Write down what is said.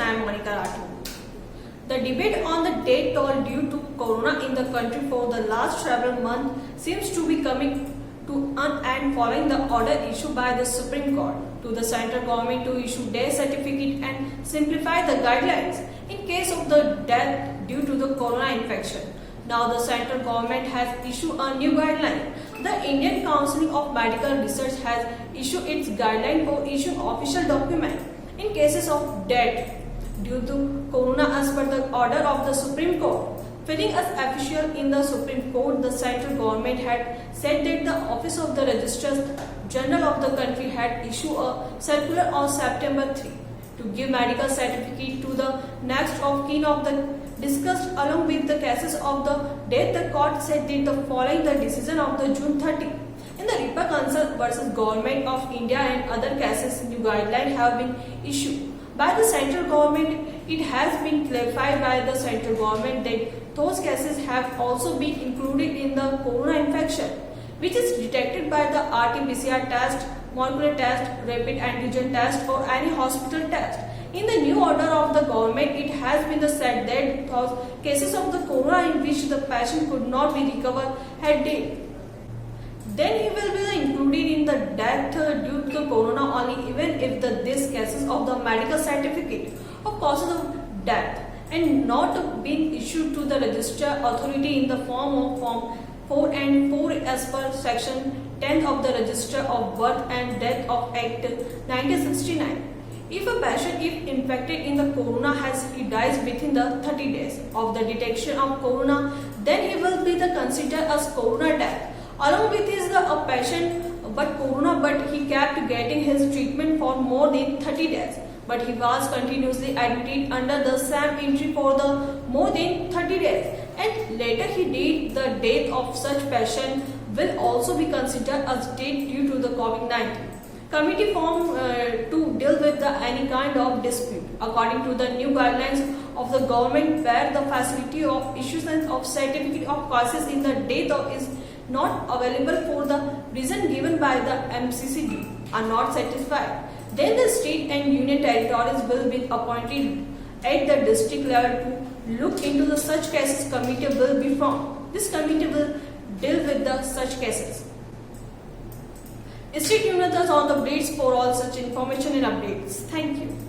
I am Monica Rathod. The debate on the death toll due to corona in the country for the last several months seems to be coming to an end following the order issued by the Supreme Court to the central government to issue death certificate and simplify the guidelines in case of the death due to the corona infection. Now the central government has issued a new guideline. The Indian Council of Medical Research has issued its guideline for issuing official document in cases of death due to corona as per the order of the Supreme Court. Filling as official in the Supreme Court, the central government had said that the Office of the Registrar General of the country had issued a circular on September 3 to give medical certificate to the next of kin of the discussed along with the cases of the death. The court said that the following the decision of the June 30 in the Ripa Council versus Government of India and other cases, new guidelines have been issued by the central government. It has been clarified by the central government that those cases have also been included in the corona infection, which is detected by the RT-PCR test, molecular test, rapid antigen test, or any hospital test. In the new order of the government, it has been said that those cases of the corona in which the patient could not be recovered had died, then he will be included in the death due to corona only even if these cases of the medical certificate of causes of death and not been issued to the registrar authority in the form of Form 4 and 4 as per Section 10 of the Register of Birth and Death of Act 1969. If a patient is infected in the corona he dies within the 30 days of the detection of corona, then he will be considered as corona death. Along with his a patient but corona, but he kept getting his treatment for more than 30 days. But he was continuously admitted under the same entry for the more than 30 days. And later he died. The death of such patient will also be considered as death due to the COVID-19. Committee formed to deal with any kind of dispute according to the new guidelines of the government, where the facility of issuance of certificate of causes in the death of is not available for the reason given by the MCCD are not satisfied. Then the state and union territories will be appointed at the district level to look into the such cases. Committee will be formed. This committee will deal with the such cases. Stay tuned with us on the updates for all such information and updates. Thank you.